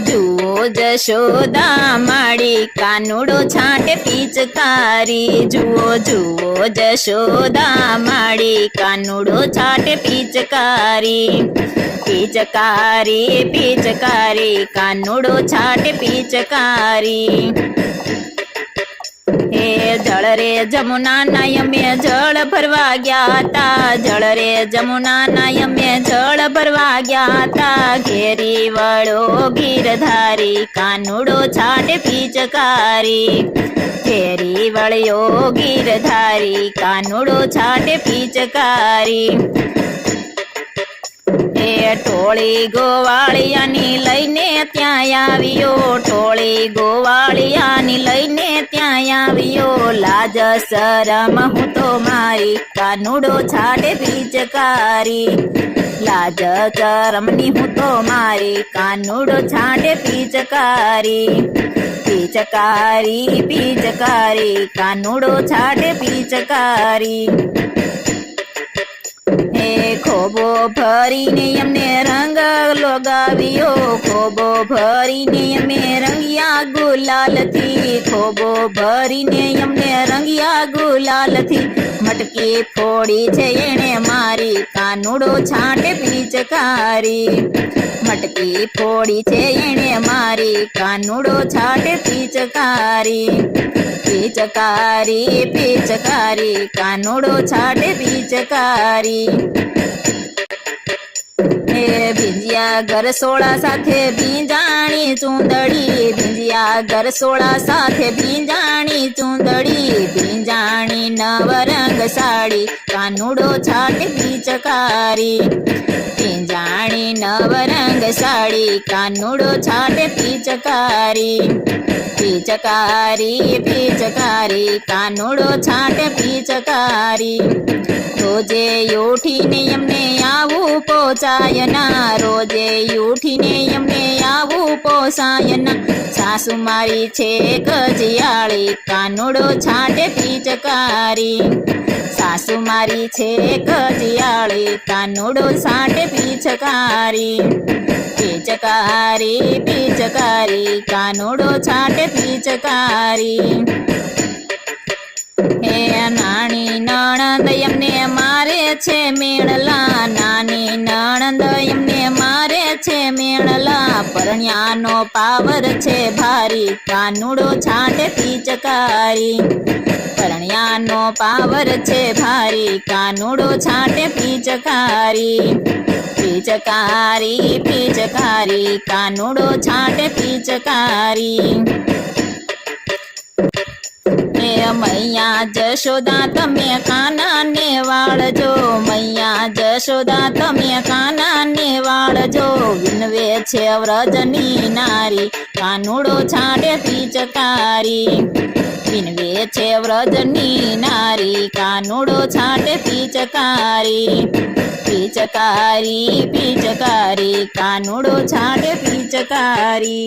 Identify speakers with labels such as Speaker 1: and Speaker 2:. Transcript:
Speaker 1: જુઓ જશોદા માડી કાનુડો છાંટે પિચકારી જુઓ જુઓ જશોદા માડી કાનુડો છાંટે પિચકારી પિચકારી પિચકારી કાનુડો છાંટે પિચકારી હે જળ રે જમુના ના યમે જળ ભરવા ગયા તા જળ રે જમુના ના યમે જળ ભરવા ગયા તા ઘેરી વળો ગીરધારી કાનુડો છાંટે પિચકારી ઘેરી વળ્યો ગીરધારી કાનુડો છાંટે પિચકારી એ ટોળી ગોવાળિયાની લઈને ત્યાં આવ્યો ટોળી ગોવાળિયાની લઈને ત્યાં આવ્યો લાજ શરમ હું તો મારી કાનુડો છાંટે પિચકારી લાજ શરમની હું તો મારી કાનુડો છાંટે પિચકારી પિચકારી પિચકારી કાનુડો છાંટે પિચકારી ખોબો ભરીને એમને રંગ લગાવ્યો ખોબો ભરીને એમને રંગિયા ગુલાલથી ખોબો ભરીને એમને રંગિયા ગુલાલથી મટકી ફોડી છે એણે મારી કાનુડો છાંટે પિચકારી મટકી ફોડી છે એણે મારી કાનુડો છાંટે પિચકારી પિચકારી પિચકારી કાનુડો છાંટે પિચકારી ભીંજિયા ગરસોળા સાથે ભીંજાણી ચૂંદડી ભીંજિયા ગરસોળા સાથે ભીંજાણી ચૂંદડી ભીંજાણી નવરંગ સાડી કાનુડો છાંટે પિચકારી ભીંજાણી નવરંગ સાડી કાનુડો છાંટે પિચકારી પિચકારી પિચકારી કાનુડો છાંટે પિચકારી રોજે ઉઠીને એમને આવું પોચાયના રોજે ઉઠીને એમને આવું પોસાયના સાસુ મારી છે ગજિયાળી કાનુડો છાંટે પિચકારી સાસુ મારી છે ગજિયાળી કાનુડો છાંટે પિચકારી પિચકારી પિચકારી કાનુડો છાંટે પિચકારી હે નાની નણંદ એમને મારે છે મેળલા નાની નણંદ એમને મારે છે મેળલા પરણ્યાનો પાવર છે ભારી કાનુડો છાંટે પિચકારી પરણ્યાનો પાવર છે ભારી કાનુડો છાંટે પિચકારી પિચકારી પિચકારી કાનુડો છાંટે પિચકારી મૈયા જશોદા તમે કાનાને વાળજો મૈયા જશોદા તમે કાનાને વાળજો વિનવે છે વ્રજની નારી કાનુડો છાંટે પિચકારી વિનવે છે વ્રજની નારી કાનુડો છાંટે પિચકારી પિચકારી પિચકારી કાનુડો છાંટે પિચકારી